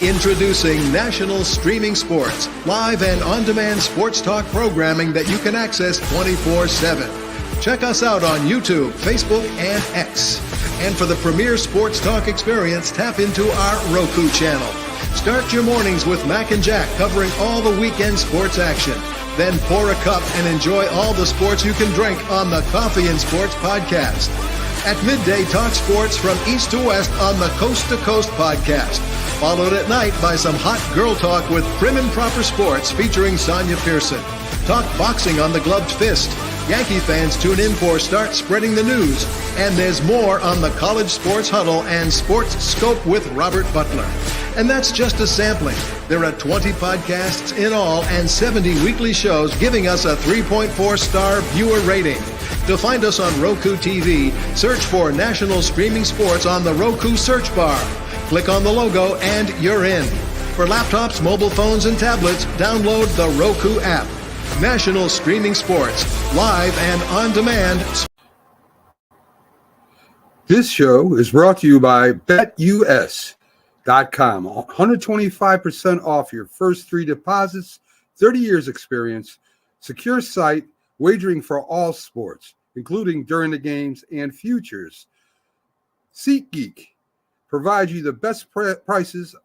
Introducing National Streaming Sports, live and on-demand sports talk programming that you can access 24/7. Check us out on YouTube, Facebook, and X. And for the premier sports talk experience, tap into our Roku channel. Start your mornings with Mac and Jack covering all the weekend sports action. Then pour a cup and enjoy all the sports you can drink on the Coffee and Sports podcast. At midday, talk sports from east to west on the Coast to Coast podcast. Followed at night by some hot girl talk with Prim and Proper Sports featuring Sonia Pearson. Talk boxing on the Gloved Fist. Yankee fans tune in for Start Spreading the News. And there's more on the College Sports Huddle and Sports Scope with Robert Butler. And that's just a sampling. There are 20 podcasts in all and 70 weekly shows giving us a 3.4-star viewer rating. To find us on Roku TV, search for National Streaming Sports on the Roku search bar. Click on the logo and you're in. For laptops, mobile phones, and tablets, download the Roku app. National Streaming Sports, live and on demand. This show is brought to you by BetUS.com. 125% off your first 3 deposits, 30 years experience, secure site, wagering for all sports, including during the games and futures. SeatGeek provides you the best prices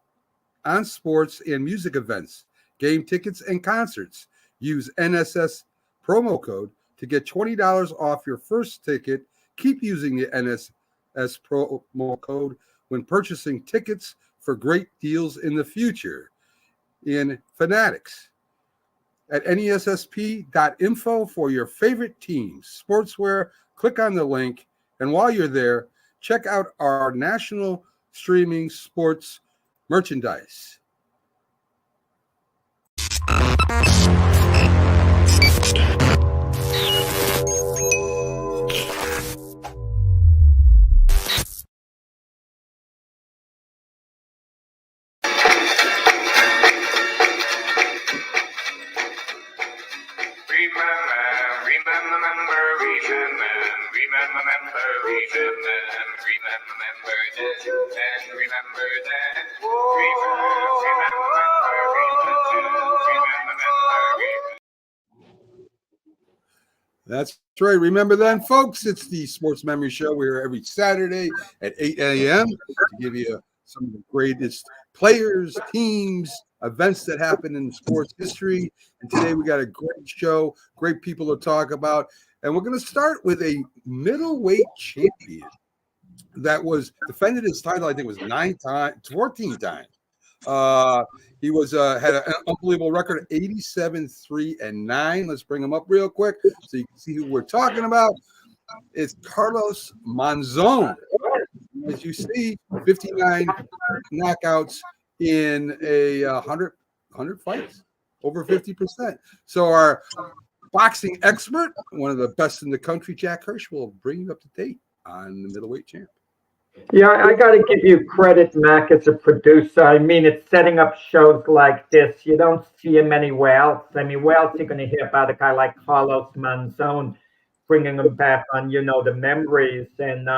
on sports and music events, game tickets, and concerts. Use NSS promo code to get $20 off your first ticket. Keep using the NSS promo code when purchasing tickets for great deals in the future. In Fanatics at nessp.info for your favorite teams, sportswear. Click on the link, and while you're there, check out our national streaming sports merchandise. That's right. Remember then, folks, it's the Sports Memory Show. We're here every Saturday at 8 a.m. to give you some of the greatest players, teams, events that happen in sports history. And today we got a great show, great people to talk about. And we're going to start with a middleweight champion that was defended his title, I think it was 14 times. He was had an unbelievable record, 87-3-9. Let's bring him up real quick so you can see who we're talking about. It's Carlos Monzon. As you see, 59 knockouts in a 100 fights, over 50%. So our boxing expert, one of the best in the country, Jack Hirsch, will bring you up to date on the middleweight champ. Yeah, I got to give you credit, Mac, as a producer. I mean, it's setting up shows like this. You don't see him anywhere else. I mean, where else are you going to hear about a guy like Carlos Monzon, bringing him back on, the memories. And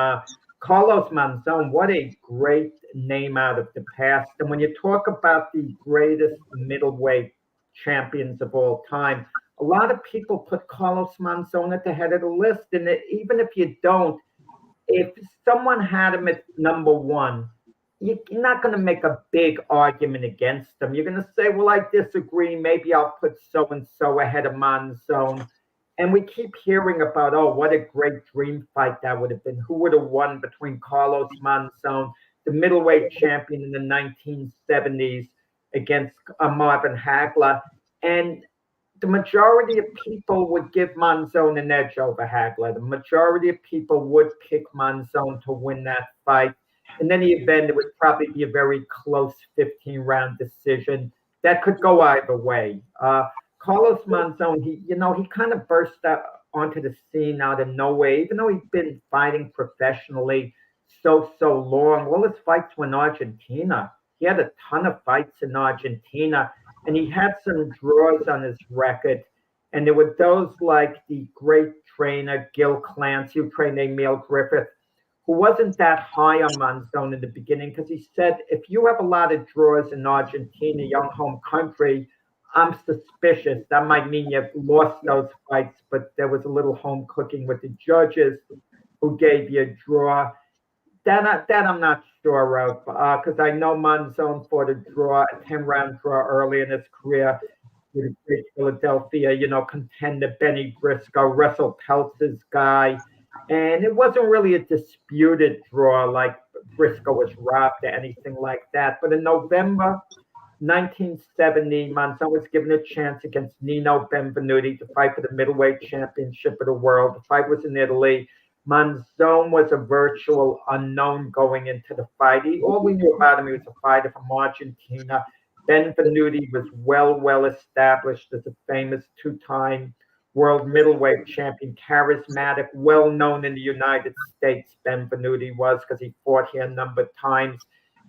Carlos Monzon, what a great name out of the past. And when you talk about the greatest middleweight champions of all time, a lot of people put Carlos Monzon at the head of the list. And even if you don't, if someone had him at number one, you're not going to make a big argument against him. You're going to say, well, I disagree. Maybe I'll put so-and-so ahead of Monzon. And we keep hearing about, oh, what a great dream fight that would have been. Who would have won between Carlos Monzon, the middleweight champion in the 1970s, against Marvin Hagler? And the majority of people would give Monzon an edge over Hagler. The majority of people would pick Monzon to win that fight. In any event, it would probably be a very close 15-round decision that could go either way. Carlos Monzon, he kind of burst out onto the scene out of nowhere, even though he'd been fighting professionally so long. All his fights were in Argentina. He had a ton of fights in Argentina. And he had some draws on his record. And there were those like the great trainer, Gil Clancy, who trained Emil Griffith, who wasn't that high on Monzon in the beginning because he said, if you have a lot of draws in Argentina, your home country, I'm suspicious. That might mean you've lost those fights, but there was a little home cooking with the judges who gave you a draw. That I'm not sure of because I know Monzon fought a 10-round draw early in his career with a great Philadelphia, contender Benny Briscoe, Russell Peltz's guy. And it wasn't really a disputed draw like Briscoe was robbed or anything like that. But in November 1970, Monzon was given a chance against Nino Benvenuti to fight for the middleweight championship of the world. The fight was in Italy. Monzon was a virtual unknown going into the fight. All we knew about him, he was a fighter from Argentina. Benvenuti was well established as a famous two-time world middleweight champion, charismatic, well known in the United States. Benvenuti was because he fought here a number of times.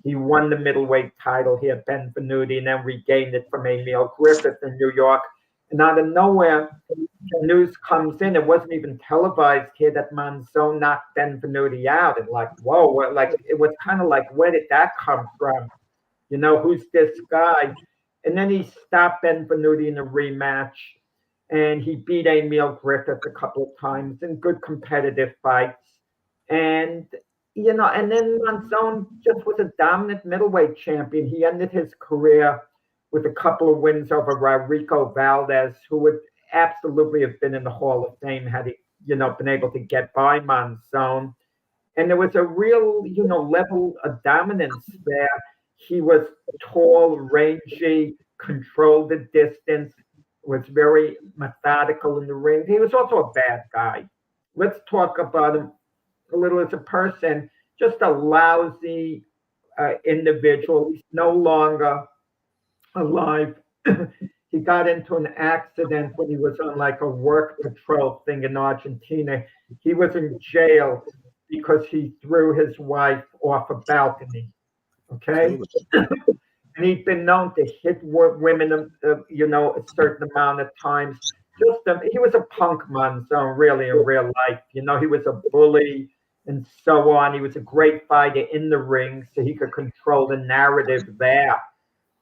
He won the middleweight title here, Benvenuti, and then regained it from Emil Griffith in New York. And out of nowhere, the news comes in. It wasn't even televised here that Monzon knocked Benvenuti out. And whoa, it was kind of like, where did that come from? Who's this guy? And then he stopped Benvenuti in a rematch, and he beat Emil Griffith a couple of times in good competitive fights. And and then Monzon just was a dominant middleweight champion. He ended his career with a couple of wins over Rico Valdez, who would absolutely have been in the Hall of Fame had he, been able to get by Monzon. And there was a real, level of dominance there. He was tall, rangy, controlled the distance, was very methodical in the ring. He was also a bad guy. Let's talk about him a little as a person. Just a lousy individual. He's no longer alive. He got into an accident when he was on a work patrol thing in Argentina. He was in jail because he threw his wife off a balcony. Okay. And he'd been known to hit women, a certain amount of times. He was a punk Monzon, really, in real life. He was a bully and so on. He was a great fighter in the ring, so he could control the narrative there.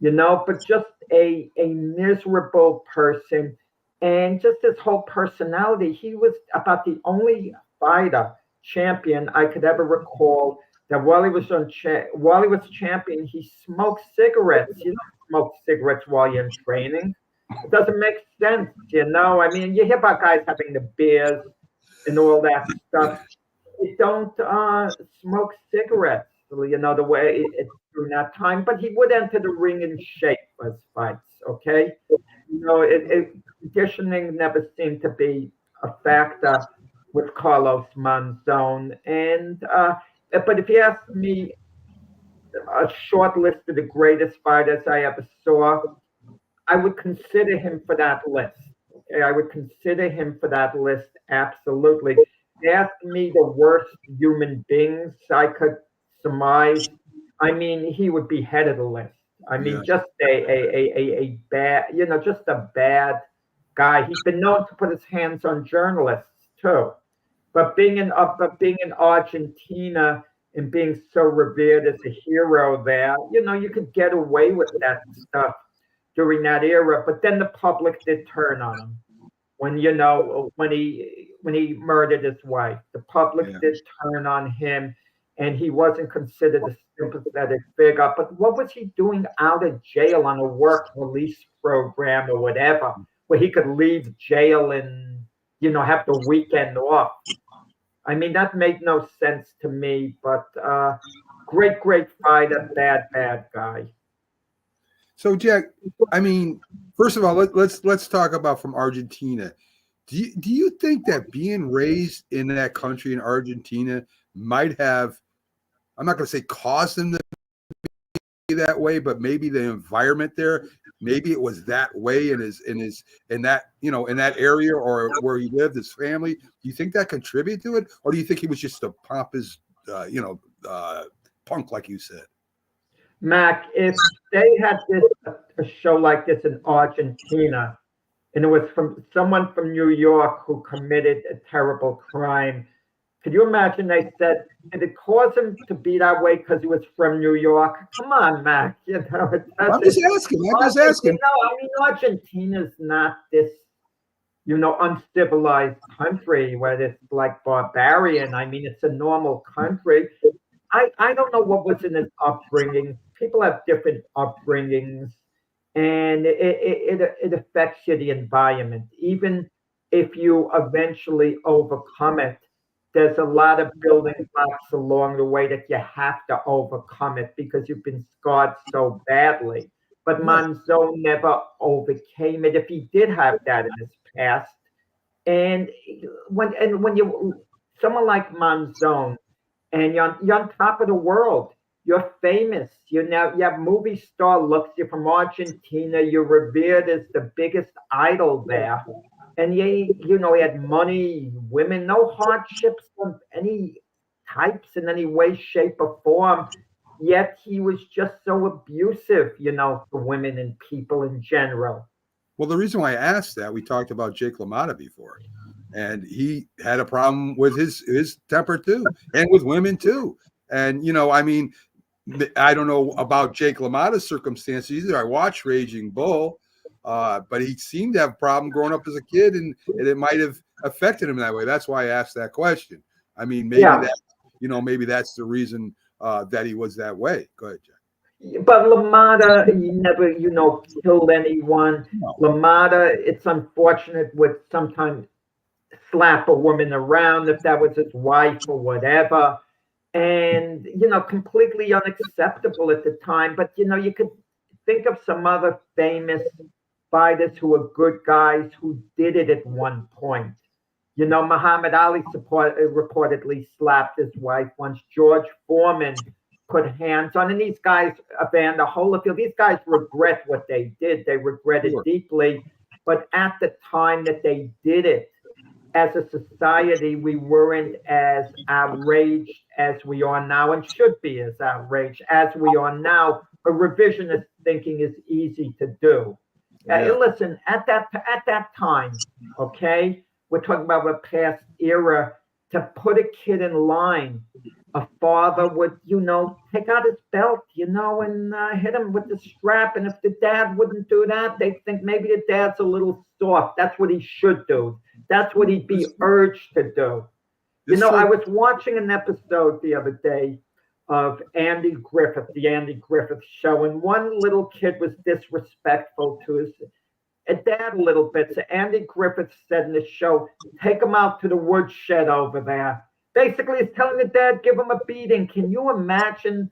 But just a miserable person, and just his whole personality. He was about the only fighter champion I could ever recall that while he was champion, he smoked cigarettes. You don't smoke cigarettes while you're in training. It doesn't make sense, I mean, you hear about guys having the beers and all that stuff. You don't smoke cigarettes, the way it's during that time. But he would enter the ring in shape as fights, okay? Conditioning never seemed to be a factor with Carlos Monzon. And but if you ask me a short list of the greatest fighters I ever saw, I would consider him for that list. Okay? I would consider him for that list, absolutely. Ask me the worst human beings I could surmise. I mean, he would be head of the list. I mean, just a bad, just a bad guy. He's been known to put his hands on journalists too. But being in Argentina and being so revered as a hero there, you could get away with that stuff during that era. But then the public did turn on him when he murdered his wife. The public did turn on him, and he wasn't considered a sympathetic figure. But what was he doing out of jail on a work release program or whatever, where he could leave jail and have the weekend off? I mean, that made no sense to me. But great fighter, bad guy. So, Jack, I mean, first of all, let's talk about from Argentina. Do you think that being raised in that country in Argentina might have, I'm not going to say caused him to be that way, but maybe the environment there, maybe it was that way in that area or where he lived, his family. Do you think that contributed to it, or do you think he was just a pompous, punk, like you said? Mac, if they had a show like this in Argentina, and it was from someone from New York who committed a terrible crime, Could you imagine they said, did it cause him to be that way because he was from New York? Come on, Mac. You know, I'm just asking. I'm just asking. I mean, Argentina's not this, uncivilized country where it's like barbarian. I mean, it's a normal country. I don't know what was in his upbringing. People have different upbringings, and it affects you, the environment. Even if you eventually overcome it, there's a lot of building blocks along the way that you have to overcome it because you've been scarred so badly. But Monzon never overcame it. If he did have that in his past, and when you someone like Monzon, and you're on top of the world, you're famous. You have movie star looks. You're from Argentina. You're revered as the biggest idol there. And he had money, women, no hardships of any types in any way, shape, or form. Yet he was just so abusive, for women and people in general. Well, the reason why I asked that, we talked about Jake LaMotta before, and he had a problem with his temper too, and with women too. And I mean, I don't know about Jake LaMotta's circumstances either. I watched Raging Bull. But he seemed to have a problem growing up as a kid, and it might have affected him that way. That's why I asked that question. I mean, maybe that's the reason that he was that way. Go ahead, Jack. But LaMotta, he never, killed anyone. No. LaMotta, it's unfortunate, would sometimes slap a woman around if that was his wife or whatever. And, completely unacceptable at the time. But, you could think of some other famous fighters who were good guys who did it at one point. Muhammad Ali reportedly slapped his wife once. George Foreman put hands on, and these guys, Evander Holyfield, these guys regret what they did. They regret it deeply. But at the time that they did it, as a society, we weren't as outraged as we are now, and should be as outraged as we are now. But revisionist thinking is easy to do. Listen, at that time, okay, we're talking about a past era. To put a kid in line, a father would, take out his belt, and hit him with the strap. And if the dad wouldn't do that, they'd think maybe the dad's a little soft. That's what he should do. That's what he'd be urged to do. I was watching an episode the other day of Andy Griffith, the Andy Griffith Show, and one little kid was disrespectful to his dad a little bit. So Andy Griffith said in the show, take him out to the woodshed over there. Basically, he's telling the dad, give him a beating. Can you imagine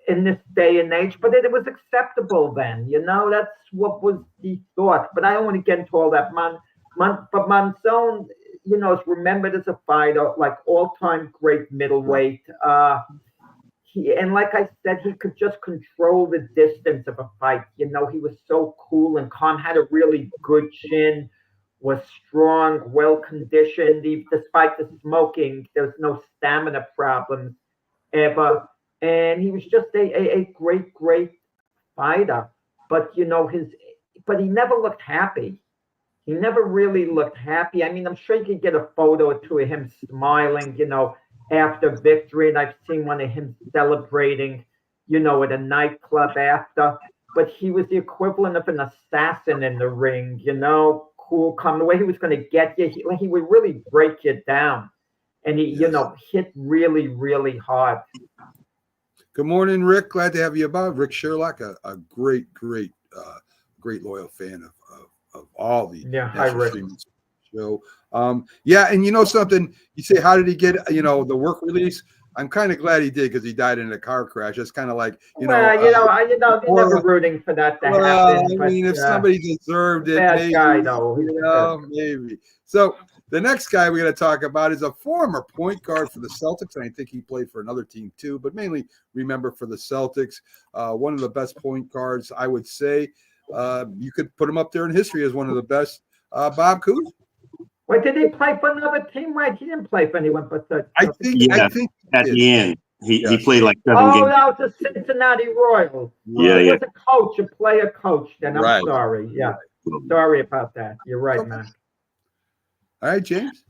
in this day and age? But it was acceptable then, that's what was the thought. But I don't want to get into all that. But Monzon, is remembered as a fighter, like all-time great middleweight. And like I said, he could just control the distance of a fight. He was so cool and calm, had a really good chin, was strong, well-conditioned. Despite the smoking, there was no stamina problems ever. And he was just a great, great fighter. But, but he never looked happy. He never really looked happy. I mean, I'm sure you could get a photo or two of him smiling, after victory, and I've seen one of him celebrating, at a nightclub after. But he was the equivalent of an assassin in the ring, cool, calm. The way he was going to get you, he would really break you down, and he, hit really, really hard. Good morning, Rick. Glad to have you about. Rick Sherlock, a great loyal fan of all the hi, Rick. Show. And something, you say, how did he get, the work release? I'm kind of glad he did, because he died in a car crash. It's kind of like, you're never rooting for that to happen. I mean, if somebody deserved it, bad maybe, guy, though. Maybe. So the next guy we're going to talk about is a former point guard for the Celtics, and I think he played for another team too, but mainly remember for the Celtics. One of the best point guards, I would say. You could put him up there in history as one of the best. Bob Cousey. Wait, did he play for another team? Right, he didn't play for anyone but the. I think at the end he played like 7 games. Oh, that was the Cincinnati Royals. Yeah, he was a player coach. Then I'm right. sorry. Yeah, sorry about that. You're right, man. All right, James.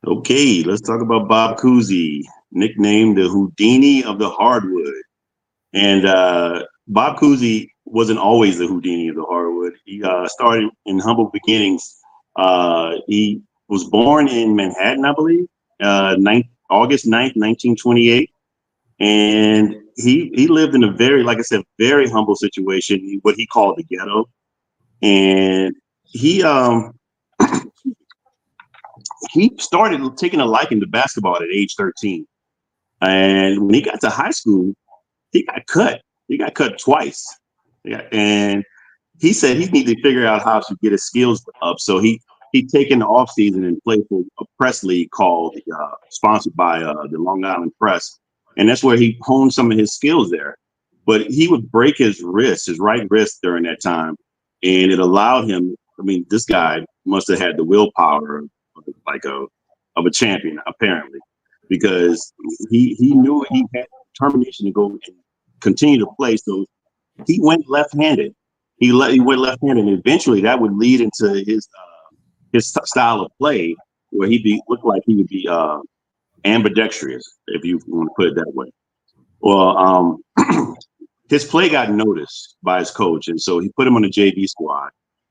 Okay, let's talk about Bob Cousey, nicknamed the Houdini of the hardwood. And Bob Cousey wasn't always the Houdini of the hardwood. He started in humble beginnings. He was born in Manhattan, I believe, August 9th, 1928. And he lived in a very, like I said, very humble situation, what he called the ghetto. And he he started taking a liking to basketball at age 13. And when he got to high school, he got cut. He got cut twice. Yeah. And he said he needed to figure out how to get his skills up. So he'd taken the off season and played for a press league called, sponsored by the Long Island Press. And that's where he honed some of his skills there. But he would break his right wrist during that time. And it allowed him, I mean, this guy must have had the willpower of a champion, apparently, because he knew he had determination to go and continue to play. So he went left-handed. He went left-handed, and eventually that would lead into his style of play, where looked like he would be ambidextrous, if you want to put it that way. Well, his play got noticed by his coach, and so he put him on the JV squad,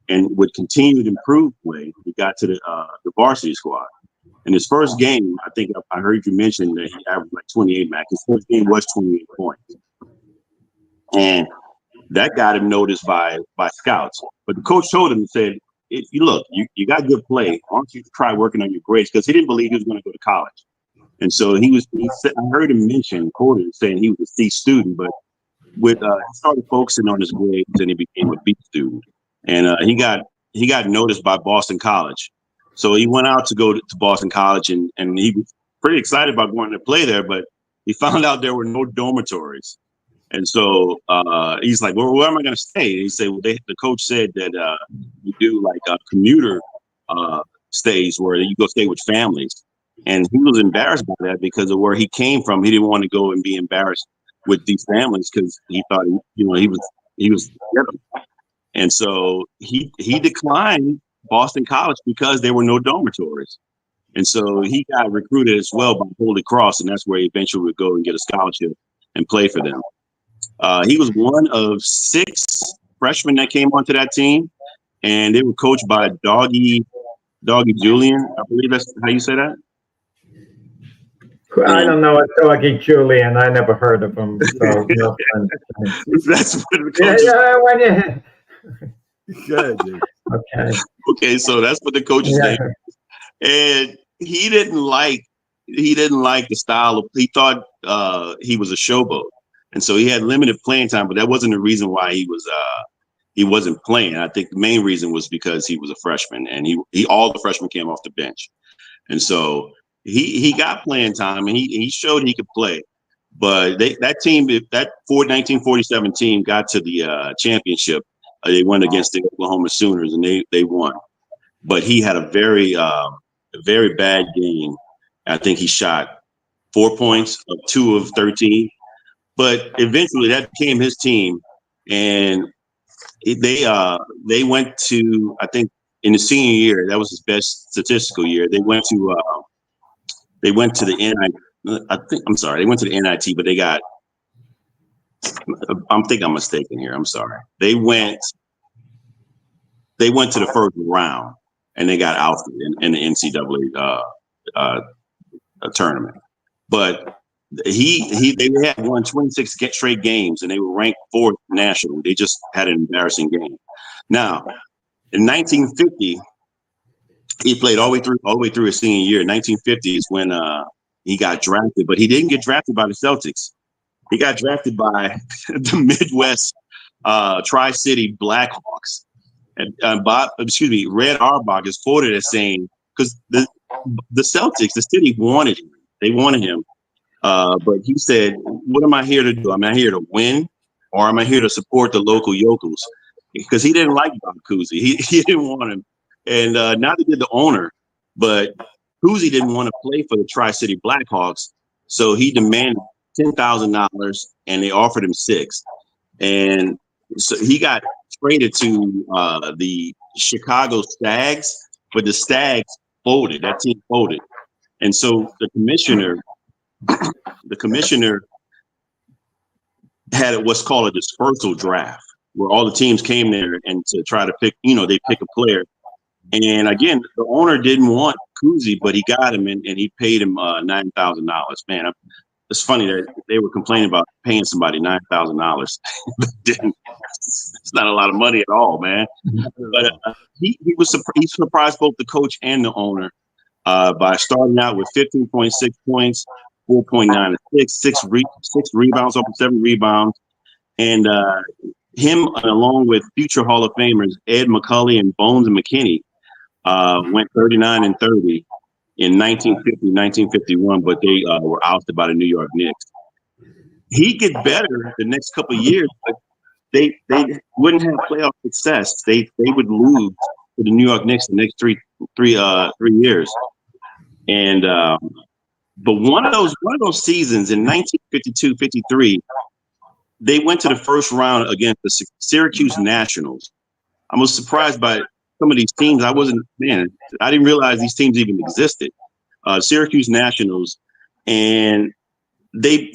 and would continue to improve play. He got to the varsity squad. In his first game, I think I heard you mention that he averaged like 28, Mac. His first game was 28 points. And that got him noticed by scouts. But the coach told him and said, you got good play. Why don't you try working on your grades? Because he didn't believe he was going to go to college. And so he said, I heard him quoted saying he was a C student, but he started focusing on his grades and he became a B student. And he got noticed by Boston College. So he went out to go to Boston College, and he was pretty excited about going to play there, but he found out there were no dormitories. And so he's like, well, where am I going to stay? And he said, well, the coach said that you do like commuter stays where you go stay with families. And he was embarrassed by that because of where he came from. He didn't want to go and be embarrassed with these families because he thought, he was ghetto. And so he declined Boston College because there were no dormitories. And so he got recruited as well by Holy Cross, and that's where he eventually would go and get a scholarship and play for them. He was one of 6 freshmen that came onto that team, and they were coached by Doggy Julian. I believe that's how you say that. I don't know a Doggy Julian. I never heard of him. So no that's what the coach. Good, dude. Okay, so that's what the coach's name is. And he didn't like the style of, he thought he was a showboat. And so he had limited playing time, but that wasn't the reason why he wasn't playing. I think the main reason was because he was a freshman, and he all the freshmen came off the bench. And so he got playing time, and he showed he could play. But that 1947 team got to the championship. They went against the Oklahoma Sooners, and they won. But he had a very bad game. I think he shot 4 points of 2 of 13. But eventually, that became his team, and they went to, I think, in the senior year. That was his best statistical year. They went to the NIT. They went to the NIT, but they got. I think I'm mistaken here. I'm sorry. They went to the first round, and they got ousted in the NCAA tournament. But they had won 26 straight games, and they were ranked 4th nationally. They just had an embarrassing game. Now, in 1950, he played all the way through his senior year. 1950 is when he got drafted, but he didn't get drafted by the Celtics. He got drafted by the Midwest Tri-City Blackhawks. And Red Auerbach is quoted as saying, because the Celtics, the city wanted him. They wanted him. But he said, what am I here to do? Am I here to win, or am I here to support the local yokels? Because he didn't like Bob Cousey. He didn't want him. And neither did the owner. But Cousey didn't want to play for the Tri-City Blackhawks. So he demanded $10,000, and they offered him $6,000. And so he got traded to the Chicago Stags, but the Stags folded. That team folded. And so the commissioner had what's called a dispersal draft, where all the teams came there and to try to pick, they pick a player. And again, the owner didn't want Cousey, but he got him, and he paid him $9,000. Man, it's funny that they were complaining about paying somebody $9,000. It's not a lot of money at all, man. But he surprised both the coach and the owner by starting out with 15.6 points, 4.9 assists, six rebounds, over 7 rebounds, and him along with future Hall of Famers Ed McCulley and Bones and McKinney went 39 and 30 in 1950, 1951, but they were ousted by the New York Knicks. He'd get better the next couple of years, but they wouldn't have playoff success. They would lose to the New York Knicks the next three years. And but one of those seasons in 1952-53, they went to the first round against the Syracuse Nationals. I was surprised by some of these teams. I didn't realize these teams even existed. Syracuse Nationals, and they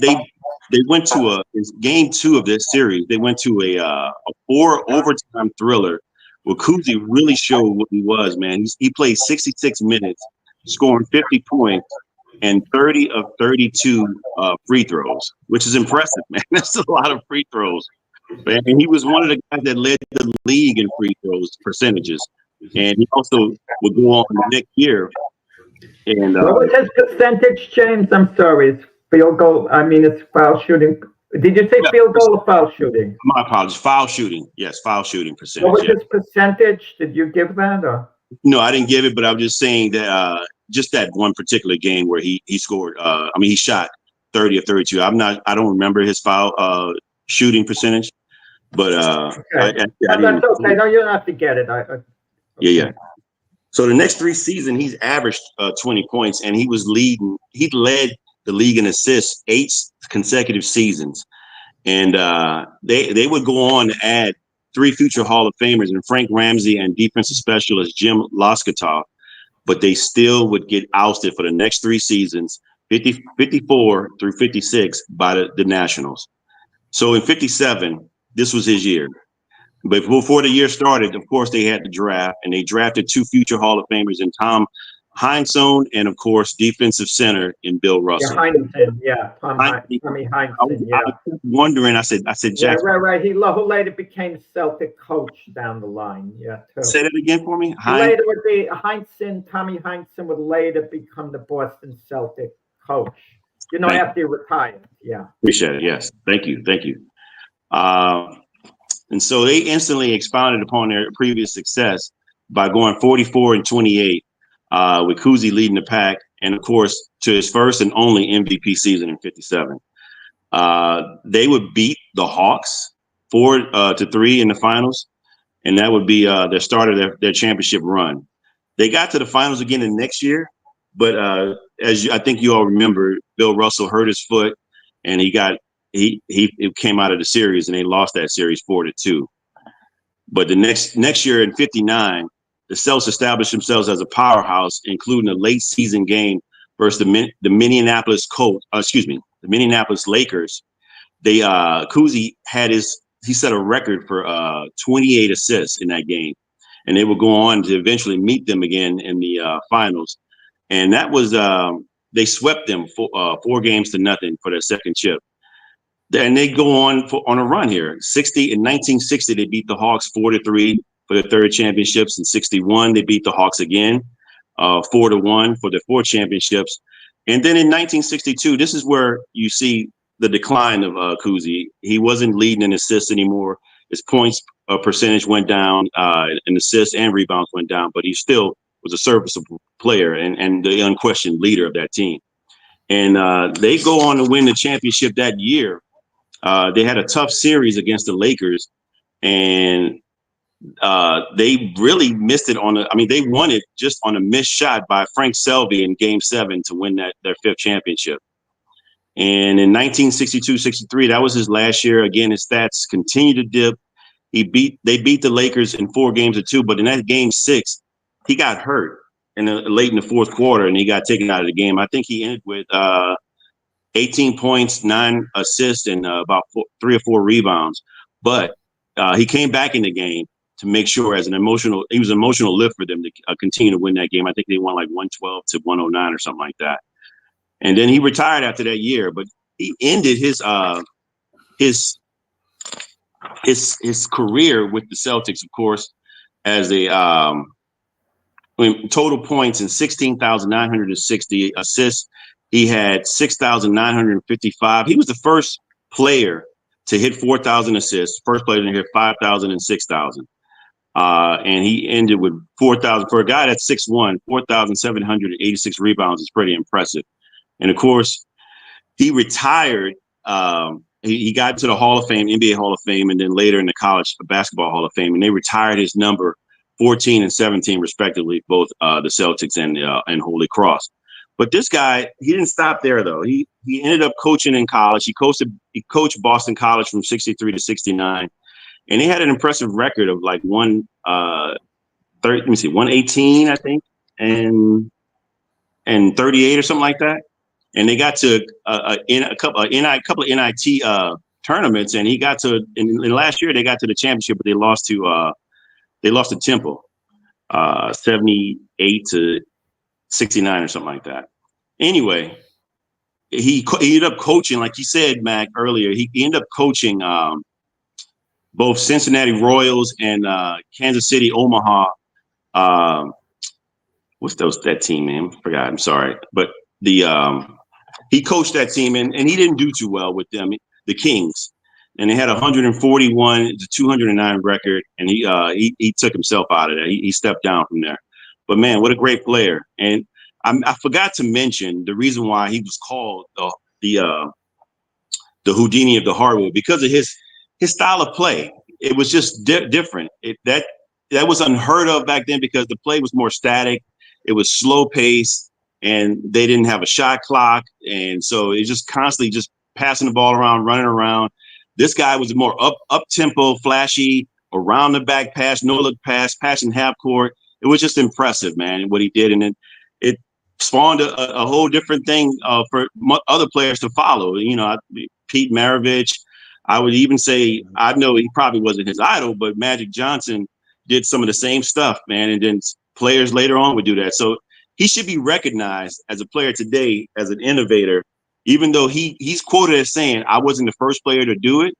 went to game 2 of this series. They went to a 4 overtime thriller where Cousey really showed what he was, man. He played 66 minutes, scoring 50 points and 30 of 32 free throws, which is impressive, man. That's a lot of free throws. And he was one of the guys that led the league in free throws percentages. And he also would go on the next year. And what was his percentage, James? I'm sorry. It's field goal. I mean, it's foul shooting. Did you say field goal or foul shooting? My apologies. Foul shooting. Yes, foul shooting percentage. What was his percentage? Did you give that? Or? No, I didn't give it, but I'm just saying that just that one particular game where he scored. He shot 30 of 32. I don't remember his foul shooting percentage, but okay. That's okay. No, you don't have to get it. Okay. Yeah. So the next 3 seasons, he's averaged 20 points, and he led the league in assists 8 consecutive seasons. And they would go on to add 3 future Hall of Famers, and Frank Ramsey and defensive specialist Jim Loskatoff, but they still would get ousted for the next 3 seasons, 54 through 56 by the Nationals. So in 57, this was his year. But before the year started, of course, they had the draft, and they drafted 2 future Hall of Famers in Tom Heinsohn and, of course, defensive center in Bill Russell. Yeah, Tommy Heinsohn. I was wondering. I said, Jack. Yeah, right. He later became Celtic coach down the line. Yeah. Too. Say that again for me. Later would be Tommy Heinsohn would later become the Boston Celtic coach. After he retired. Yeah. Appreciate it. Yes. Thank you. And so they instantly expounded upon their previous success by going 44 and 28, with Cousey leading the pack, and of course to his first and only MVP season in 57. They would beat the Hawks 4-3 in the finals, and that would be their start of their championship run. They got to the finals again the next year, but I think you all remember, Bill Russell hurt his foot, and he came out of the series, and they lost that series 4-2. But the next year in 59, the Celtics established themselves as a powerhouse, including a late season game versus the Minneapolis Lakers. Cousey he set a record for 28 assists in that game, and they would go on to eventually meet them again in the finals. And that was they swept them 4-0 for their second chip. And they go on a run here. In 1960, they beat the Hawks 4-3 for their 3rd championships. In 61, they beat the Hawks again 4-1 for their 4th championships. And then in 1962, this is where you see the decline of Cousey. He wasn't leading in assists anymore. His points percentage went down, and assists and rebounds went down, but he still was a serviceable player and the unquestioned leader of that team. And they go on to win the championship that year. They had a tough series against the Lakers, and they really missed it they won it just on a missed shot by Frank Selvey in Game 7 to win their 5th championship. And in 1962-63, that was his last year. Again, his stats continued to dip. They beat the Lakers in 4-2, but in that Game 6, he got hurt. late in the fourth quarter, and he got taken out of the game. I think he ended with 18 points, 9 assists, and about 3 or 4 rebounds. But he came back in the game to make sure, he was an emotional lift for them to continue to win that game. I think they won like 112 to 109 or something like that. And then he retired after that year, but he ended his career with the Celtics, of course, as a total points in 16,960 assists. He had 6,955. He was the first player to hit 4,000 assists, first player to hit 5,000 and 6,000. And he ended with 4,000. For a guy that's 6'1", 4,786 rebounds is pretty impressive. And of course, he retired. He got to the Hall of Fame, NBA Hall of Fame, and then later in the College Basketball Hall of Fame. And they retired his number 14 and 17, respectively, both the Celtics and Holy Cross. But this guy, he didn't stop there, though. He ended up coaching in college. He coached Boston College from 63 to 69. And he had an impressive record of like 118, I think, and 38 or something like that. And they got to a couple of NIT tournaments, and he got to in last year they got to the championship, but they lost to Temple, 78 to 69 or something like that. Anyway, he ended up coaching, like you said, Mac, earlier. He ended up coaching both Cincinnati Royals and Kansas City Omaha. What's that team, man? I forgot. I'm sorry, but he coached that team, and he didn't do too well with them, the Kings. And they had 141 to 209 record, and he took himself out of there. He stepped down from there. But man, what a great player! And I forgot to mention the reason why he was called the Houdini of the hardwood, because of his style of play. It was just different. That was unheard of back then, because the play was more static. It was slow pace, and they didn't have a shot clock, and so it just constantly just passing the ball around, running around. This guy was more up tempo, flashy, around the back pass, no look pass, passing half court. It was just impressive, man, what he did, and it spawned a whole different thing for other players to follow. You know, Pete Maravich. I would even say, I know he probably wasn't his idol, but Magic Johnson did some of the same stuff, man, and then players later on would do that. So he should be recognized as a player today, as an innovator, even though he's quoted as saying, I wasn't the first player to do it.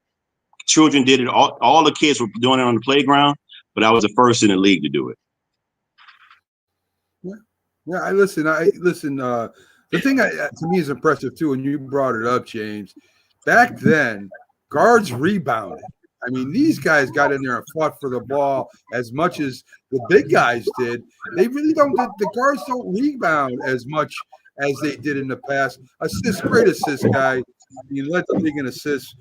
Children did it. All the kids were doing it on the playground, but I was the first in the league to do it. Yeah, I listen. The thing to me is impressive too, and you brought it up, James. Back then, guards rebounded. I mean, these guys got in there and fought for the ball as much as the big guys did. They really don't. The guards don't rebound as much as they did in the past. Great assist guy. He led the league in assists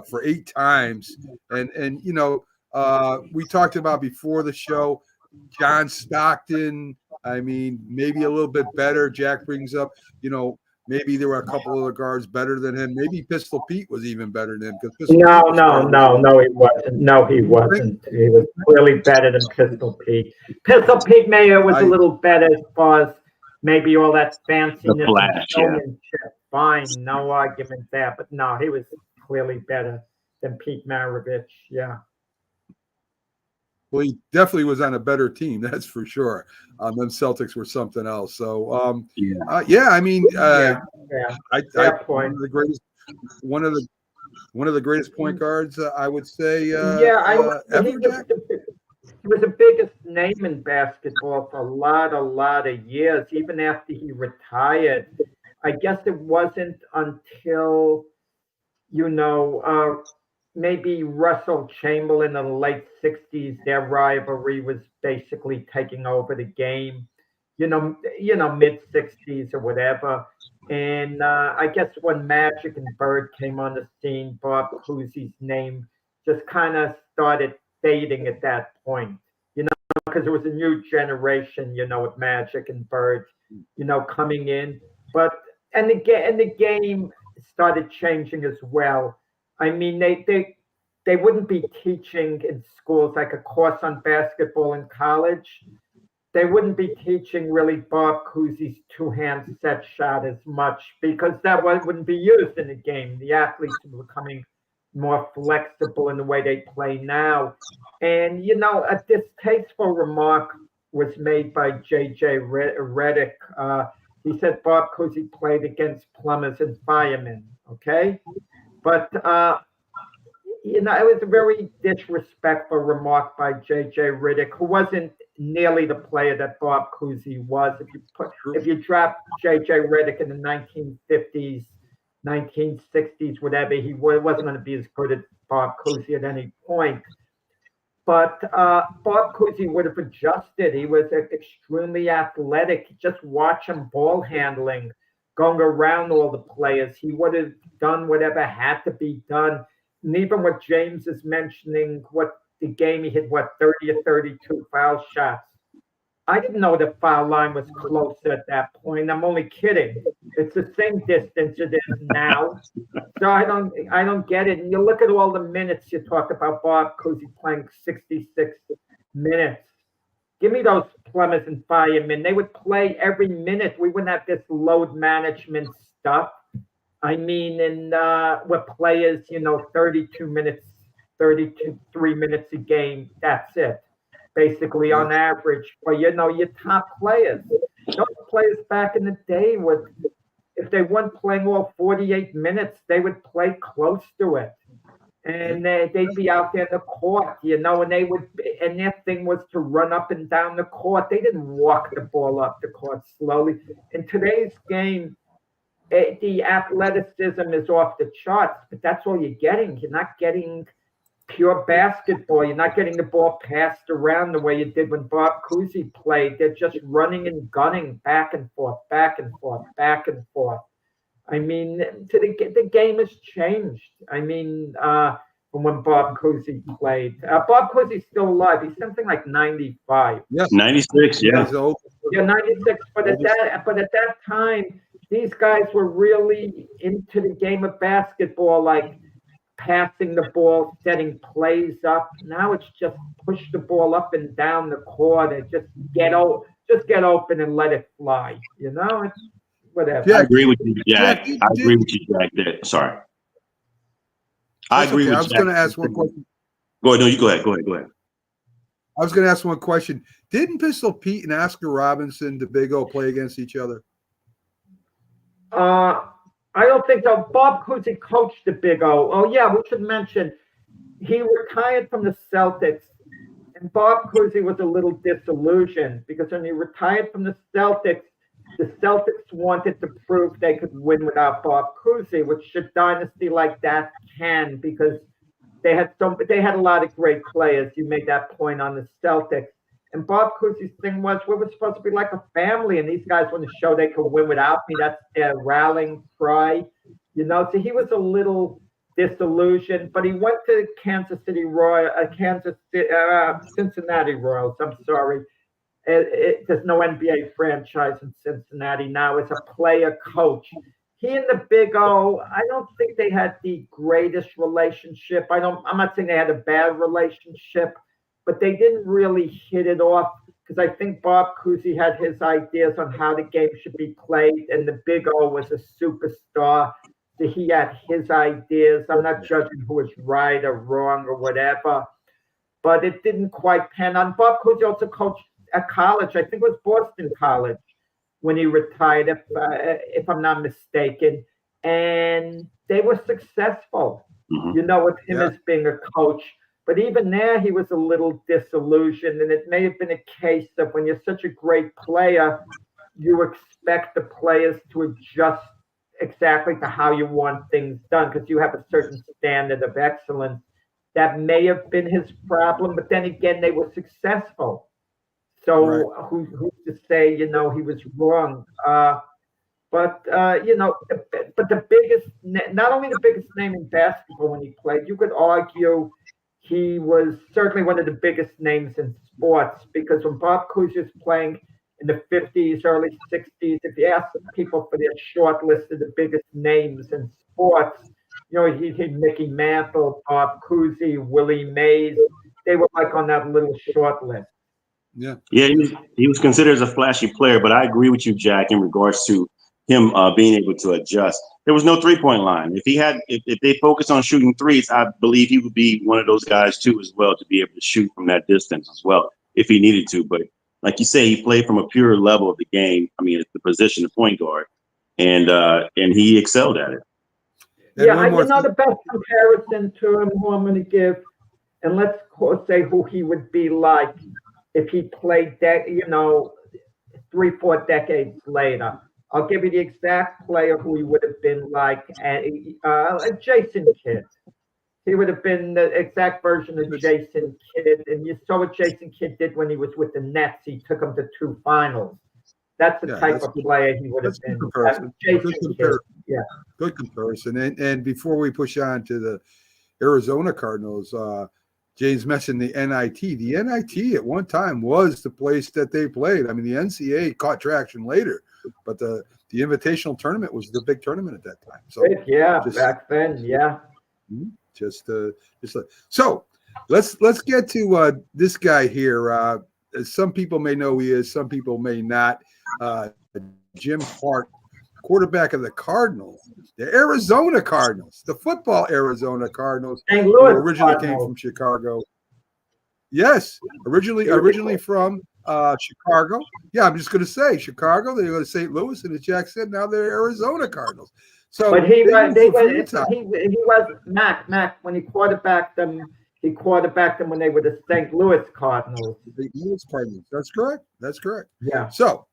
for 8 times. And you know, we talked about before the show, John Stockton. I mean, maybe a little bit better. Jack brings up, you know, maybe there were a couple of the guards better than him. Maybe Pistol Pete was even better than him. No, he wasn't. No, he wasn't. He was clearly better than Pistol Pete. Pistol Pete Mayer was a little better as far as maybe all that fanciness and showmanship. Fine, no argument there. But no, he was clearly better than Pete Maravich. Yeah. Well, he definitely was on a better team, that's for sure. Them Celtics were something else. So, I mean, one of the greatest point guards, I would say. He was the biggest name in basketball for a lot of years, even after he retired. I guess it wasn't until, maybe Russell Chamberlain in the late 60s, their rivalry was basically taking over the game, mid 60s or whatever. And I guess when Magic and Bird came on the scene, Bob Cousey's name just kind of started fading at that point, because there was a new generation, with Magic and Bird, coming in. And the game started changing as well. I mean, they wouldn't be teaching in schools like a course on basketball in college. they wouldn't be teaching really Bob Cousey's two-hand set shot as much because that wouldn't be used in the game. The athletes are becoming more flexible in the way they play now. And, a distasteful remark was made by J.J. Redick. He said Bob Cousey played against plumbers and firemen, okay? But, it was a very disrespectful remark by J.J. Redick, who wasn't nearly the player that Bob Cousey was. If you drop J.J. Redick in the 1950s, 1960s, whatever, he wasn't going to be as good as Bob Cousey at any point. But Bob Cousey would have adjusted. He was extremely athletic. Just watch him ball handling, going around all the players. He would have done whatever had to be done. And even what James is mentioning, what the game he hit, 30 or 32 foul shots. I didn't know the foul line was closer at that point. I'm only kidding. It's the same distance it is now. So I don't get it. And you look at all the minutes you talk about Bob Cousey playing 66 minutes. Give me those plumbers and firemen. They would play every minute. We wouldn't have this load management stuff. I mean, and with players, 32 minutes, 33 minutes a game. That's it. Basically on average, but your top players. Those players back in the day if they weren't playing all 48 minutes, they would play close to it. And they'd be out there in the court, and their thing was to run up and down the court. They didn't walk the ball up the court slowly. In today's game, the athleticism is off the charts, but that's all you're getting. You're not getting pure basketball. You're not getting the ball passed around the way you did when Bob Cousey played. They're just running and gunning back and forth, back and forth, back and forth. I mean, the game has changed. I mean, from when Bob Cousey played. Bob Cousey's still alive. He's something like 95. Yes. 96, yeah. Yeah, 96. But at that time, these guys were really into the game of basketball, like passing the ball, setting plays up. Now it's just push the ball up and down the court and just get open and let it fly. It's whatever. Yeah, I agree with you, Jack. I agree with you, Jack. Sorry. I agree with you. I was going to ask one question. Go ahead. No, you go ahead. Go ahead. I was going to ask one question. Didn't Pistol Pete and Oscar Robinson, the Big O, play against each other? I don't think so. Bob Cousey coached the Big O. Oh, yeah, we should mention he retired from the Celtics, and Bob Cousey was a little disillusioned because when he retired from the Celtics wanted to prove they could win without Bob Cousey, which a dynasty like that can, because they had a lot of great players. You made that point on the Celtics. And Bob Cousey's thing was, we were supposed to be like a family, and these guys want to show they could win without me. That's their rallying cry, So he was a little disillusioned, but he went to Cincinnati Royals. I'm sorry. There's no NBA franchise in Cincinnati now. It's a player coach. He and the Big O, I don't think they had the greatest relationship. I'm not saying they had a bad relationship, but they didn't really hit it off because I think Bob Cousey had his ideas on how the game should be played, and the Big O was a superstar. So he had his ideas. I'm not judging who was right or wrong or whatever, but it didn't quite pan out. Bob Cousey also coached at college. I think it was Boston College when he retired, if I'm not mistaken. And they were successful, with him as being a coach. But even there, he was a little disillusioned. And it may have been a case of when you're such a great player, you expect the players to adjust exactly to how you want things done because you have a certain standard of excellence. That may have been his problem. But then again, they were successful. So right. Who's to say, he was wrong? But the biggest, not only the biggest name in basketball when he played, you could argue he was certainly one of the biggest names in sports because when Bob Cousey was playing in the 50s, early 60s, if you ask people for their short list of the biggest names in sports, he had Mickey Mantle, Bob Cousey, Willie Mays. They were like on that little short list. Yeah. Yeah, he was considered as a flashy player, but I agree with you, Jack, in regards to him being able to adjust. There was no 3-point line. If they focus on shooting threes, I believe he would be one of those guys too, as well, to be able to shoot from that distance as well if he needed to. But like you say, he played from a pure level of the game. I mean, it's the position of point guard, and he excelled at it. And Yeah, one more the best comparison to him who I'm going to give, and let's say who he would be like if he played that, 3-4 decades later. I'll give you the exact player who he would have been like, Jason Kidd. He would have been the exact version of Jason Kidd, and you saw what Jason Kidd did when he was with the Nets. He took them to 2 finals. That's the type of player he would have been. Jason Kidd. Yeah, good comparison. And before we push on to the Arizona Cardinals, James mentioned the NIT. The NIT at one time was the place that they played. I mean, the NCAA caught traction later, but the invitational tournament was the big tournament at that time. So back then, yeah. So let's get to this guy here. Some people may know who he is, some people may not. Jim Hart, quarterback of the Cardinals, the Arizona Cardinals, the football Arizona Cardinals, St. Louis originally came from Chicago. Yes, originally from Chicago. Yeah, I'm just going to say Chicago. They go to St. Louis, and as Jack said, now they're Arizona Cardinals. So, but he was Mac when he quarterbacked them. He quarterbacked them when they were the St. Louis Cardinals. The Louis Cardinals. That's correct. Yeah. So,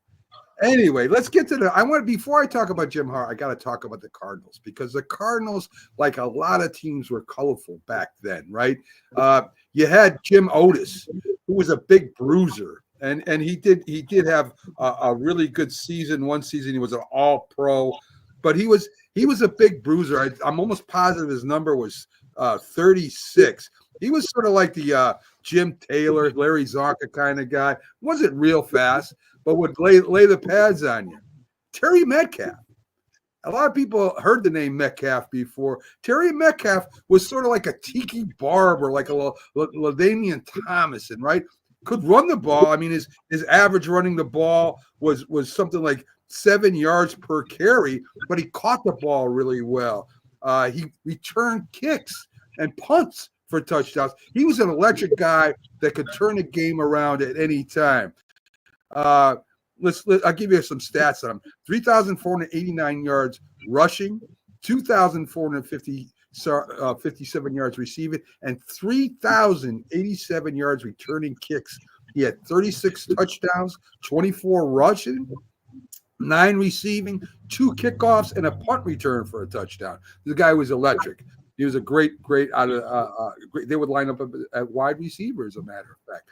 anyway, let's get to before I talk about Jim Hart, I got to talk about the Cardinals, because the Cardinals, like a lot of teams, were colorful back then, right? You had Jim Otis, who was a big bruiser, and he did have a really good season. One season he was an All-Pro, but he was a big bruiser. I'm almost positive his number was 36. He was sort of like the Jim Taylor, Larry Zonka kind of guy. Wasn't real fast, but would lay the pads on you. Terry Metcalf. A lot of people heard the name Metcalf before. Terry Metcalf was sort of like a Tiki Barber, like a LaDainian Thomason, right? Could run the ball. I mean, his average running the ball was something like 7 yards per carry, but he caught the ball really well. He returned kicks and punts for touchdowns. He was an electric guy that could turn the game around at any time. I'll give you some stats on him. 3,489 yards rushing, 2,457 yards receiving, and 3,087 yards returning kicks. He had 36 touchdowns, 24 rushing, 9 receiving, 2 kickoffs, and a punt return for a touchdown. The guy was electric. He was a great out of great. They would line up at wide receiver, as a matter of fact.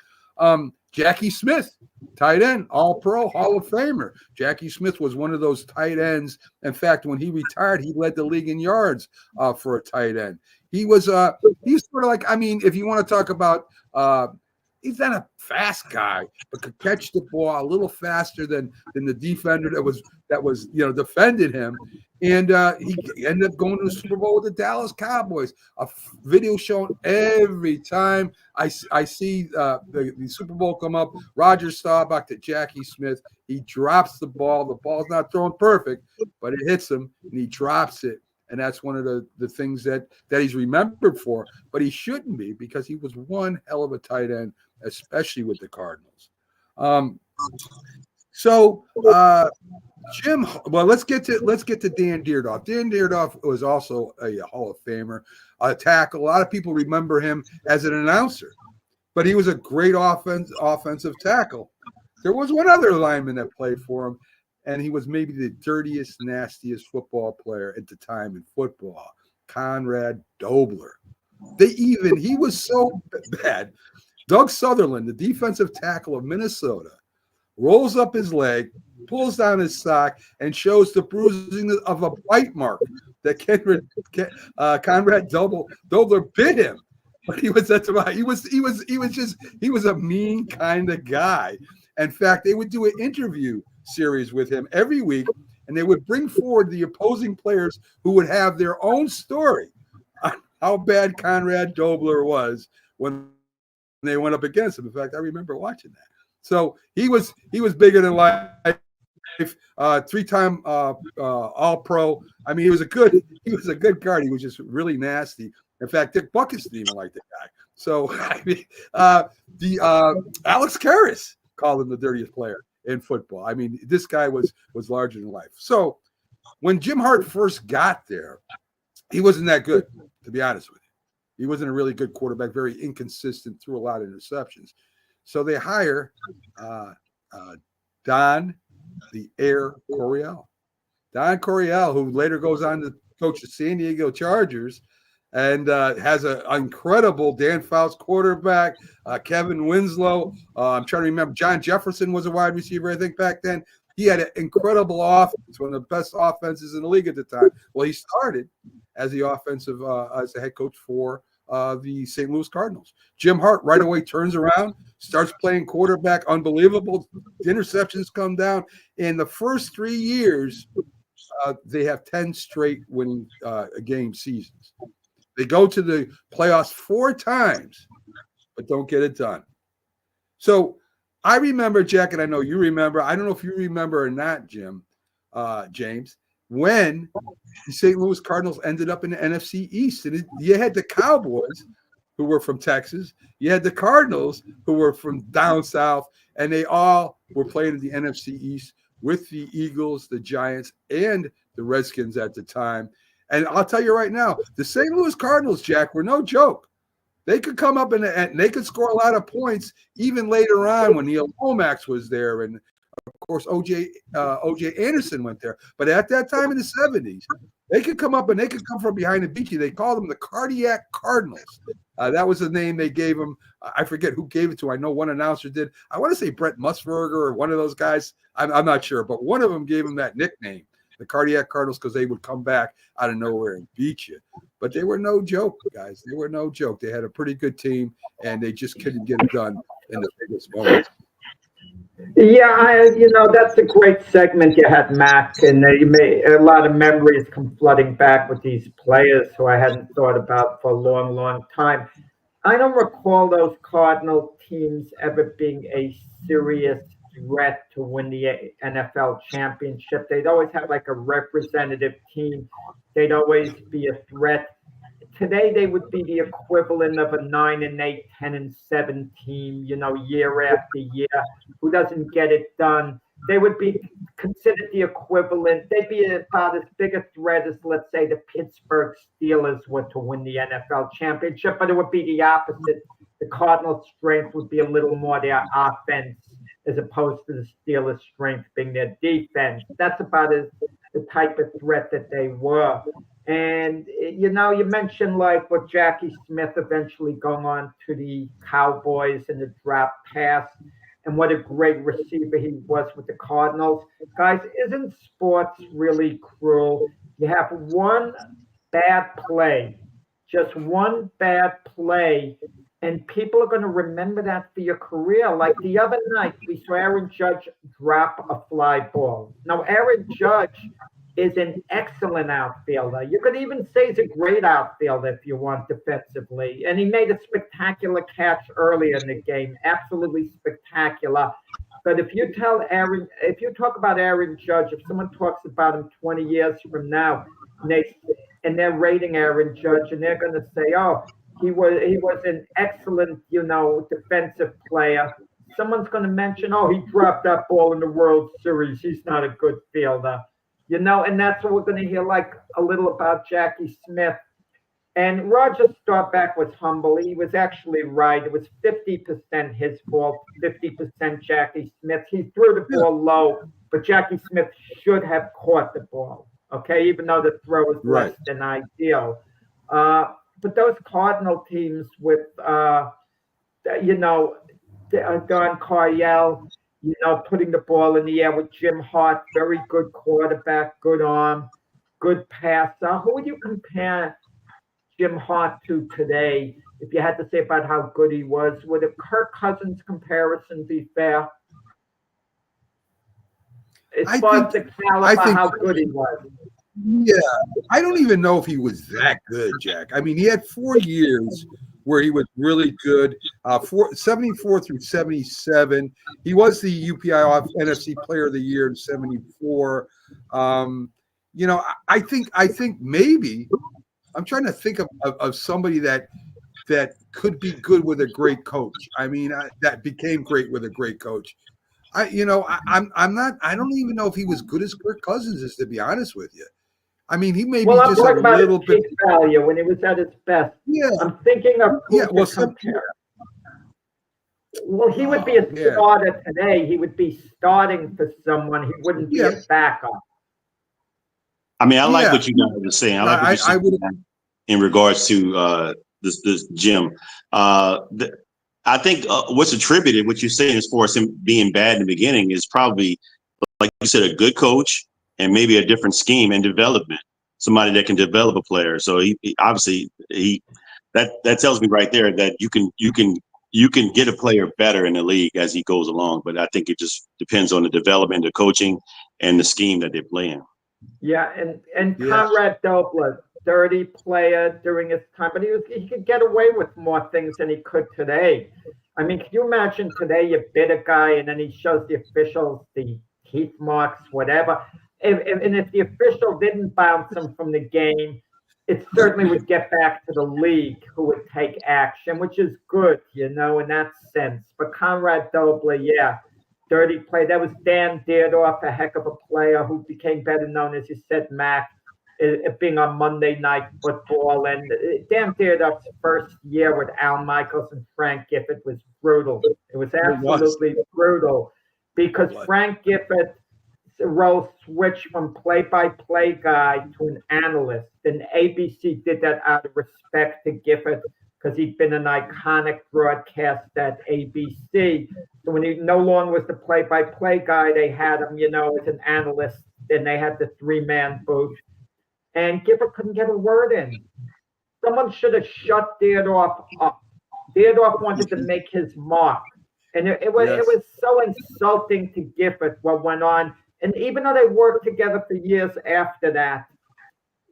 Jackie Smith, tight end, All-Pro, Hall of Famer. Jackie Smith was one of those tight ends. In fact, when he retired, he led the league in yards for a tight end. He was sort of like, I mean, if you want to talk about, he's not a fast guy, but could catch the ball a little faster than the defender that was defended him. And he ended up going to the Super Bowl with the Dallas Cowboys. A video shown every time I see the Super Bowl come up. Roger Staubach to Jackie Smith. He drops the ball. The ball's not thrown perfect, but it hits him, and he drops it. And that's one of the things that he's remembered for. But he shouldn't be, because he was one hell of a tight end, especially with the Cardinals. Jim, well, let's get to Dan Dierdorf. Dan Dierdorf was also a Hall of Famer, a tackle. A lot of people remember him as an announcer, but he was a great offensive tackle. There was one other lineman that played for him, and he was maybe the dirtiest, nastiest football player at the time in football, Conrad Dobler. He was so bad. Doug Sutherland, the defensive tackle of Minnesota, rolls up his leg, pulls down his sock, and shows the bruising of a bite mark that Conrad Dobler bit him. But he was a mean kind of guy. In fact, they would do an interview series with him every week, and they would bring forward the opposing players who would have their own story on how bad Conrad Dobler was when they went up against him. In fact, I remember watching that. So he was bigger than life. 3-time All-Pro. I mean, he was a good guard. He was just really nasty. In fact, Dick Buckets didn't even like the guy. So I mean, Alex Karras called him the dirtiest player in football. I mean, this guy was larger than life. So when Jim Hart first got there, he wasn't that good, to be honest with you. He wasn't a really good quarterback, very inconsistent, threw a lot of interceptions. So they hire Don the Air Coryell. Don Coryell, who later goes on to coach the San Diego Chargers and has an incredible Dan Fouts quarterback, Kevin Winslow. I'm trying to remember. John Jefferson was a wide receiver, I think, back then. He had an incredible offense, one of the best offenses in the league at the time. Well, he started as the as the head coach for the St. Louis Cardinals. Jim Hart right away turns around, starts playing quarterback, unbelievable. The interceptions come down. In the first 3 years, they have 10 straight winning game seasons. They go to the playoffs 4 times, but don't get it done. So I remember, Jack, and I know you remember. I don't know if you remember or not, James, when the St. Louis Cardinals ended up in the NFC East. And you had the Cowboys, who were from Texas. You had the Cardinals, who were from down south, and they all were playing in the NFC East with the Eagles, the Giants, and the Redskins at the time. And I'll tell you right now, the St. Louis Cardinals, Jack, were no joke. They could come up and they could score a lot of points even later on when Neil Lomax was there. And, of course, O.J. Anderson went there. But at that time in the 70s, they could come up and they could come from behind and beat you. They called them the Cardiac Cardinals. That was the name they gave them. I forget who gave it to. I know one announcer did. I want to say Brett Musburger or one of those guys. I'm not sure. But one of them gave them that nickname, the Cardiac Cardinals, because they would come back out of nowhere and beat you. But they were no joke, guys. They were no joke. They had a pretty good team, and they just couldn't get it done in the biggest moments. Yeah, that's a great segment you had, Mac, and you made a lot of memories come flooding back with these players who I hadn't thought about for a long, long time. I don't recall those Cardinal teams ever being a serious threat to win the NFL championship. They'd always have like a representative team. They'd always be a threat. Today, they would be the equivalent of a 9-8, 10-7 team, year after year, who doesn't get it done. They would be considered the equivalent. They'd be about as big a threat as, let's say, the Pittsburgh Steelers were to win the NFL championship, but it would be the opposite. The Cardinals' strength would be a little more their offense as opposed to the Steelers' strength being their defense. That's about the type of threat that they were. And, you mentioned like what Jackie Smith eventually going on to the Cowboys in the drop pass and what a great receiver he was with the Cardinals. Guys, isn't sports really cruel? You have one bad play, just one bad play, and people are going to remember that for your career. Like the other night, we saw Aaron Judge drop a fly ball. Now, Aaron Judge is an excellent outfielder. You could even say he's a great outfielder if you want defensively. And he made a spectacular catch earlier in the game, absolutely spectacular. But if you talk about Aaron Judge, if someone talks about him 20 years from now, and they're rating Aaron Judge, and they're going to say, oh, he was an excellent, defensive player. Someone's going to mention, oh, he dropped that ball in the World Series. He's not a good fielder. And that's what we're going to hear like a little about Jackie Smith. And Roger Staubach was humble. He was actually right. It was 50% his fault, 50% Jackie Smith. He threw the ball low, but Jackie Smith should have caught the ball, okay, even though the throw was less than ideal. But those Cardinal teams with, Don Coryell, putting the ball in the air with Jim Hart, very good quarterback, good arm, good passer. Who would you compare Jim Hart to today if you had to say about how good he was? Would a Kirk Cousins comparison be fair? As far as the caliber, how good he was. Yeah, I don't even know if he was that good, Jack. I mean, he had 4 years where he was really good. 74 through 77. He was the UPI NFC Player of the Year in 74. I think maybe I'm trying to think of somebody that could be good with a great coach. I mean, that became great with a great coach. I don't even know if he was good as Kirk Cousins is, to be honest with you. I mean, he may be I'm just a talking about little his bit peak value when he was at his best. Yeah. I'm thinking of who to Well, compare. Well, he would be a starter today. He would be starting for someone. He wouldn't be a backup. I mean, I like what you guys are saying. I like what you're saying in regards to this Jim. I think what's attributed, what you're saying, as far as him being bad in the beginning, is probably, like you said, a good coach and maybe a different scheme and development. Somebody that can develop a player. So he obviously that tells me right there that you can get a player better in the league as he goes along. But I think it just depends on the development, the coaching, and the scheme that they're playing. Yeah, and Conrad Dobler, dirty player during his time, but he could get away with more things than he could today. I mean, can you imagine today you bid a guy and then he shows the officials the teeth marks, whatever. And if the official didn't bounce him from the game, it certainly would get back to the league who would take action, which is good, in that sense. But Conrad Dobler, dirty play. That was Dan Dierdorf, a heck of a player who became better known, as you said, Mac, being on Monday Night Football. And Dan Dierdorf's first year with Al Michaels and Frank Gifford was brutal. It was absolutely brutal because Frank Gifford role switched from play-by-play guy to an analyst. And ABC did that out of respect to Gifford because he'd been an iconic broadcast at ABC. So when he no longer was the play-by-play guy, they had him, as an analyst. Then they had the three-man booth. And Gifford couldn't get a word in. Someone should have shut Dierdorf up. Dierdorf wanted to make his mark. And it was so insulting to Gifford what went on. And even though they worked together for years after that,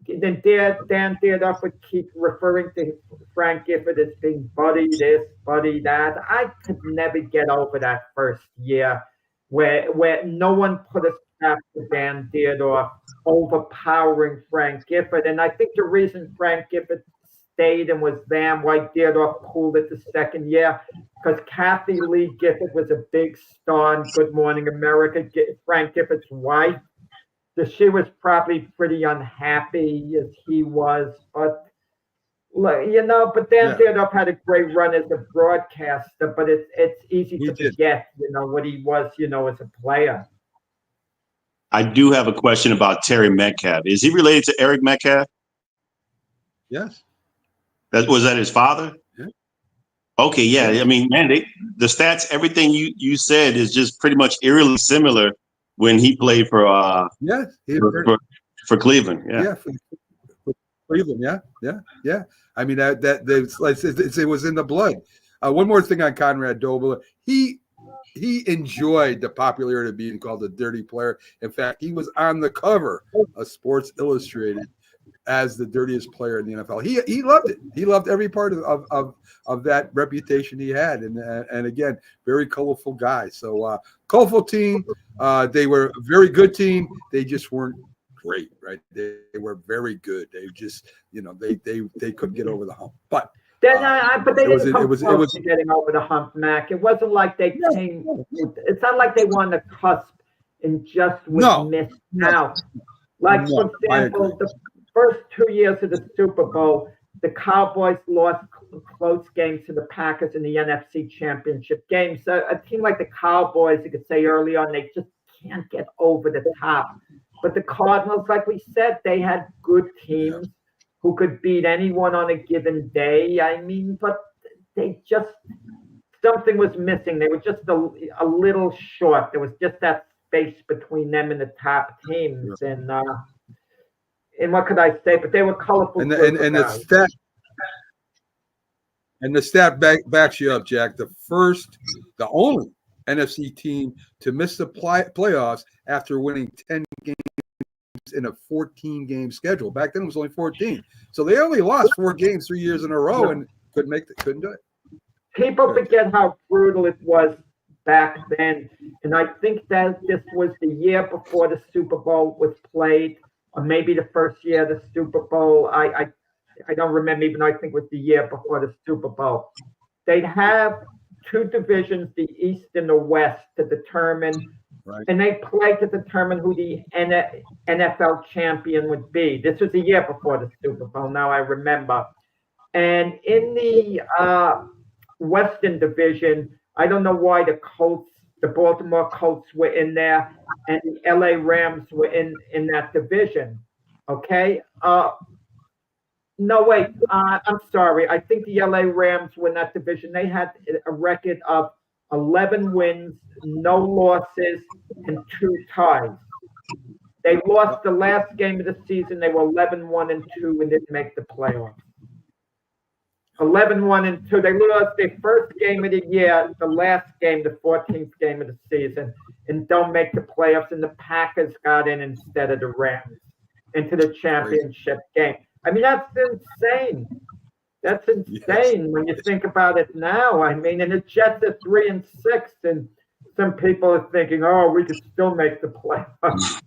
then Dan Dierdorf would keep referring to Frank Gifford as being buddy this, buddy that. I could never get over that first year where no one put a stop to Dan Dierdorf overpowering Frank Gifford. And I think the reason Frank Gifford stayed and was there, and why Dierdorf pulled it the second year, because Kathy Lee Gifford was a big star in Good Morning America, Frank Gifford's wife. So she was probably pretty unhappy as he was. But, but Dan Dierdorf had a great run as a broadcaster, but it's easy to forget, what he was, as a player. I do have a question about Terry Metcalf. Is he related to Eric Metcalf? Yes. Was that his father? Yeah. Okay, yeah. I mean, man, the stats, everything you said is just pretty much eerily similar when he played for for Cleveland. Yeah. For Cleveland. Yeah. I mean it was in the blood. One more thing on Conrad Dobler. He enjoyed the popularity of being called a dirty player. In fact, he was on the cover of Sports Illustrated as the dirtiest player in the NFL. He loved it. He loved every part of that reputation he had. And again, very colorful guy. So colorful team. They were a very good team. They just weren't great, right? They were very good. They just, they couldn't get over the hump. But they didn't come close to getting over the hump, Mac. It wasn't like they came. It's not like they were on the cusp and just missed out. Like, for example, the first 2 years of the Super Bowl, the Cowboys lost close games to the Packers in the NFC Championship game. So a team like the Cowboys, you could say early on, they just can't get over the top. But the Cardinals, like we said, they had good teams who could beat anyone on a given day. I mean, but they just, something was missing. They were just a little short. There was just that space between them and the top teams. And what could I say? But they were colorful. And the stat backs you up, Jack. The only NFC team to miss the playoffs after winning 10 games in a 14-game schedule. Back then it was only 14. So they only lost 4 games 3 years in a row. And couldn't do it. People forget how brutal it was back then, and I think that this was the year before the Super Bowl was played, or maybe the first year of the Super Bowl. I don't remember, even though I think it was the year before the Super Bowl. They'd have two divisions, the East and the West, to determine, Right. and they play to determine who the NFL champion would be. This was the year before the Super Bowl. Now I remember. And in the Western Division, I don't know why the Baltimore Colts were in there, and the LA Rams were in that division. Okay. No, wait. I'm sorry. I think the LA Rams were in that division. They had a record of 11 wins, no losses, and 2 ties. They lost the last game of the season. They were 11-1-2 and didn't make the playoffs. 11-1-2. They lost their first game of the year, the last game, the 14th game of the season, and don't make the playoffs. And the Packers got in instead of the Rams into the championship game. I mean, that's insane. That's insane when you think about it now. I mean, and the Jets are 3-6, and some people are thinking, "Oh, we could still make the playoffs."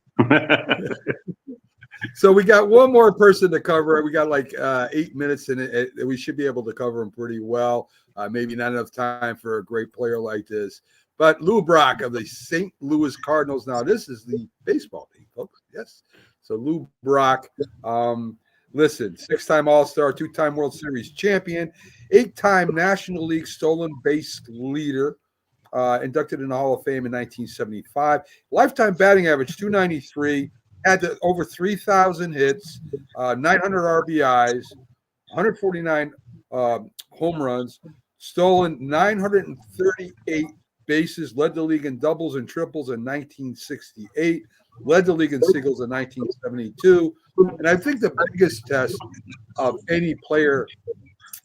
So we got one more person to cover. We got like 8 minutes, and we should be able to cover him pretty well. Maybe not enough time for a great player like this. But Lou Brock of the St. Louis Cardinals. Now, this is the baseball team, folks. Yes. So Lou Brock, listen, 6-time All-Star, 2-time World Series champion, 8-time National League stolen base leader, inducted in the Hall of Fame in 1975. Lifetime batting average, 293. Had over 3,000 hits, 900 RBIs, 149 home runs, stolen 938 bases, led the league in doubles and triples in 1968, led the league in singles in 1972. And I think the biggest test of any player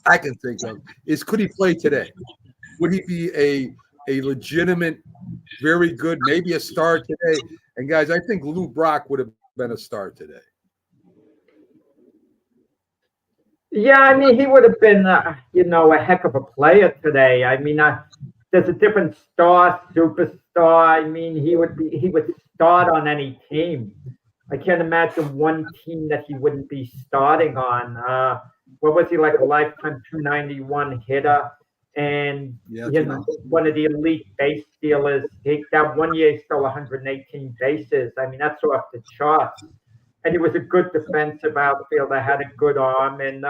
I can think of is, could he play today? Would he be a legitimate, very good, maybe a star today? And guys, I think Lou Brock would have been a star today. Yeah, I mean, he would have been, a heck of a player today. I mean, there's a different star, superstar. I mean, he would start on any team. I can't imagine one team that he wouldn't be starting on. What was he, like a lifetime 291 hitter? And one of the elite base stealers. That one year he stole 118 bases. I mean, that's off the charts. And he was a good defensive outfielder, had a good arm. And,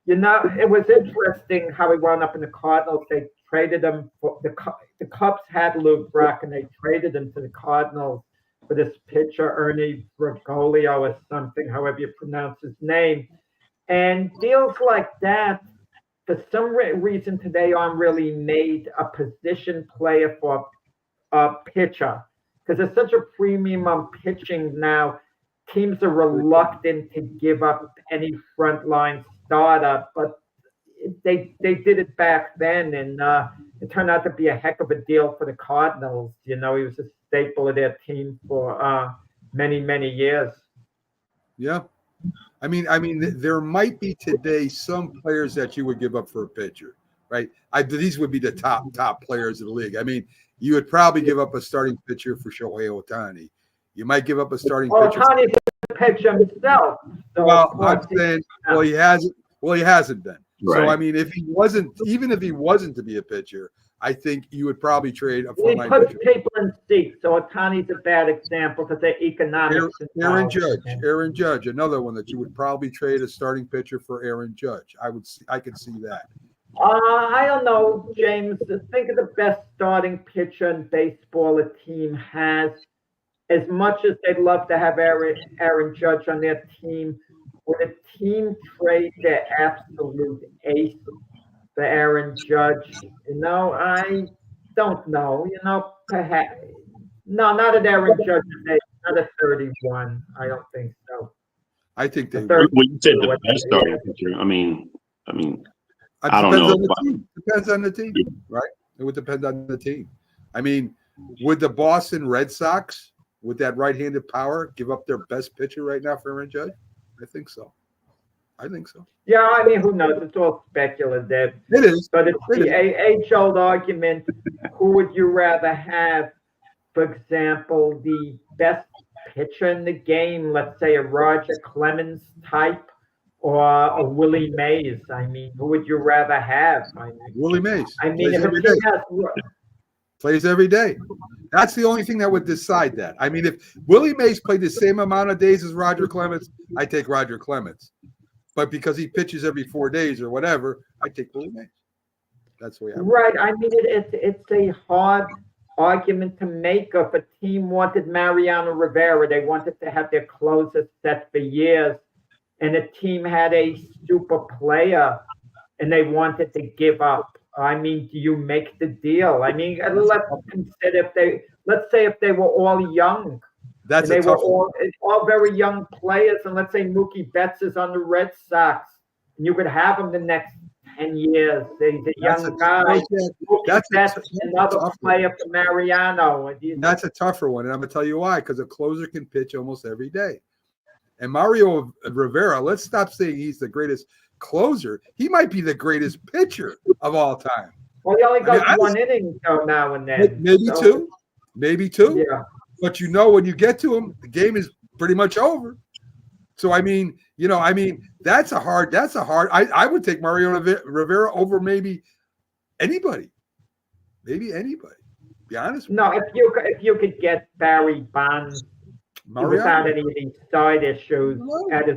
it was interesting how he wound up in the Cardinals. They traded him. The Cubs had Lou Brock, and they traded him to the Cardinals for this pitcher, Ernie Bergoglio or something, however you pronounce his name. And deals like that, for some reason today, aren't really made a position player for a pitcher, because there's such a premium on pitching now. Teams are reluctant to give up any frontline starter, but they did it back then, and it turned out to be a heck of a deal for the Cardinals. He was a staple of their team for many, many years. Yeah. I mean, there might be today some players that you would give up for a pitcher, right? These would be the top players of the league. I mean, you would probably give up a starting pitcher for Shohei Ohtani. You might give up a starting pitcher. Ohtani's a pitcher himself. So well, I'm saying, he hasn't been. Right. So I mean, if he wasn't to be a pitcher, I think you would probably trade a frontline pitcher. He puts people in seats, so Ohtani's a bad example because they're economics. Aaron Judge, another one that you would probably trade a starting pitcher for Aaron Judge. I could see that. I don't know, James. Think of the best starting pitcher in baseball a team has. As much as they'd love to have Aaron Judge on their team, would a team trade their absolute ace for Aaron Judge? I don't know. Perhaps. No, not at Aaron Judge. Not at 31. I don't think so. I think they. Well, you said the best starting pitcher. I mean, I don't know. Depends on the team, right? It would depend on the team. I mean, would the Boston Red Sox, with that right-handed power, give up their best pitcher right now for Aaron Judge? I think so. I think so. Yeah, I mean, who knows? It's all speculative. It is. But it's It the is. age-old argument. Who would you rather have? For example, the best pitcher in the game, let's say a Roger Clemens type or a Willie Mays. I mean, who would you rather have? Willie Mays. I mean, Plays if every a team day. has, Plays every day. That's the only thing that would decide that. I mean, if Willie Mays played the same amount of days as Roger Clemens, I take Roger Clemens. But because he pitches every 4 days or whatever, I take Willie Mays. That's the way I would. right. I mean, it's a hard argument to make. If a team wanted Mariano Rivera, they wanted to have their closer set for years, and a team had a super player and they wanted to give up. I mean, do you make the deal? I mean, let's consider let's say if they were all young, That's and a they were tough one. all very young players, and let's say Mookie Betts is on the Red Sox, and you could have him the next 10 years. He's a young guy. Mookie That's Betts, a another tough player for Mariano. That's a tougher one, and I'm gonna tell you why. Because a closer can pitch almost every day. And Mario Rivera, let's stop saying he's the greatest closer. He might be the greatest pitcher of all time. Well, he only goes I mean, one inning though now and then. Maybe two. Yeah. But when you get to him, the game is pretty much over. So I mean, that's a hard. I would take Mario Rivera over maybe anybody. Maybe anybody. Be honest. No, if you could get Barry Bonds without any of these side issues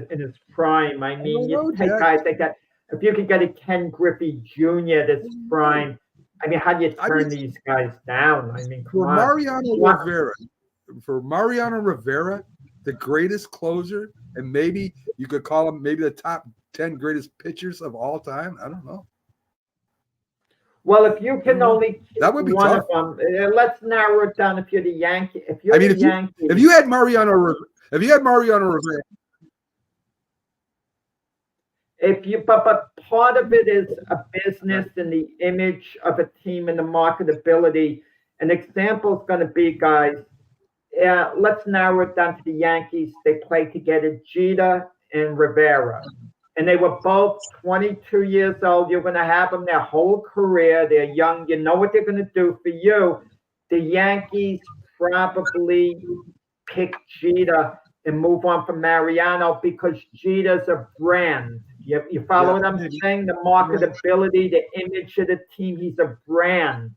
in his prime, I mean, you take guys like that. If you could get a Ken Griffey Jr. this prime, I mean, how do you turn these guys down? I mean, for Mariano Rivera, the greatest closer, and maybe you could call him maybe the top 10 greatest pitchers of all time. I don't know. Well, if you can only that would be one tough. of them, let's narrow it down. If you're the Yankee, if you had Mariano Rivera, but part of it is a business and the image of a team and the marketability. An example is going to be, guys. Let's narrow it down to the Yankees. They played together, Jeter and Rivera. And they were both 22 years old. You're going to have them their whole career. They're young. You know what they're going to do for you. The Yankees probably pick Jeter and move on from Mariano because Jeter's a brand. You follow what I'm saying? The marketability, the image of the team, he's a brand.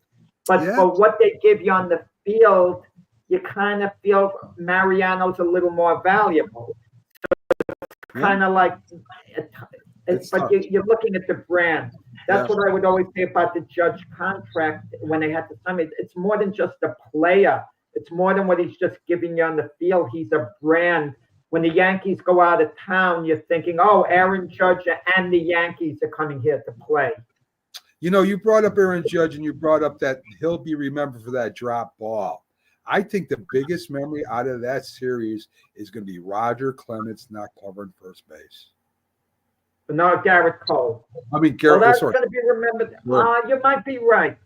But for what they give you on the field, you kind of feel Mariano's a little more valuable. Kind of like, but you're looking at the brand. That's what I would always say about the Judge contract when they had to sign it. It's more than just a player. It's more than what he's just giving you on the field. He's a brand. When the Yankees go out of town, you're thinking, oh, Aaron Judge and the Yankees are coming here to play. You brought up Aaron Judge, and you brought up that he'll be remembered for that drop ball. I think the biggest memory out of that series is going to be Roger Clemens not covering first base. But no, Garrett Cole. I mean, Garrett. Well, that's going to be remembered. You might be right.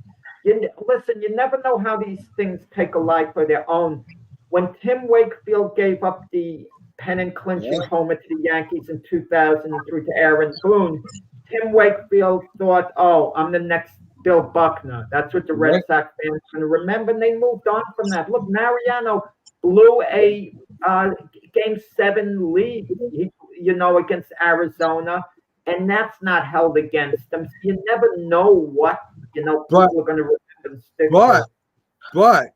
Listen, you never know how these things take a life of their own. When Tim Wakefield gave up the pennant clinching homer to the Yankees in 2003 to Aaron Boone, Tim Wakefield thought, oh, I'm the next Bill Buckner. That's what the Red Sox fans are going to remember. And they moved on from that. Look, Mariano blew a Game 7 lead, against Arizona, and that's not held against them. So you never know what people are going to remember and stick with. But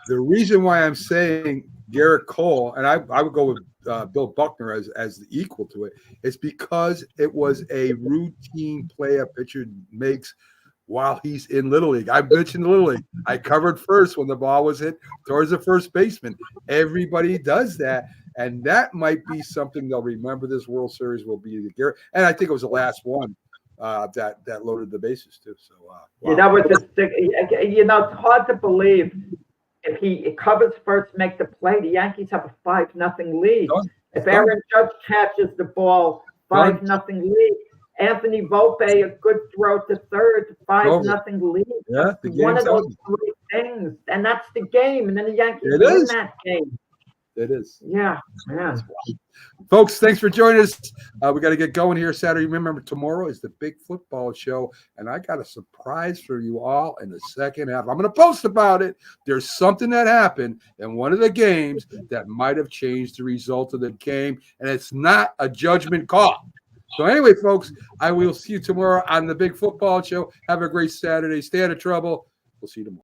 the reason why I'm saying Garrett Cole, and I would go with Bill Buckner as the equal to it, is because it was a routine play a pitcher makes while he's in Little League. I mentioned Little League. I covered first when the ball was hit towards the first baseman. Everybody does that, and that might be something they'll remember. This World Series will be the Garrett, and I think it was the last one that loaded the bases too. So wow. That was just it's hard to believe. If he covers first, make the play, the Yankees have a 5-0 lead. If Aaron Judge catches the ball, 5-0 lead. Anthony Volpe, a good throw to third, 5-0 lead. Yeah, one of those three things, and that's the game. And then the Yankees win that game. It is. Yeah, man. Folks, thanks for joining us. We got to get going here Saturday. Remember, tomorrow is the big football show, and I got a surprise for you all in the second half. I'm going to post about it. There's something that happened in one of the games that might have changed the result of the game, and it's not a judgment call. So anyway, folks, I will see you tomorrow on the big football show. Have a great Saturday. Stay out of trouble. We'll see you tomorrow.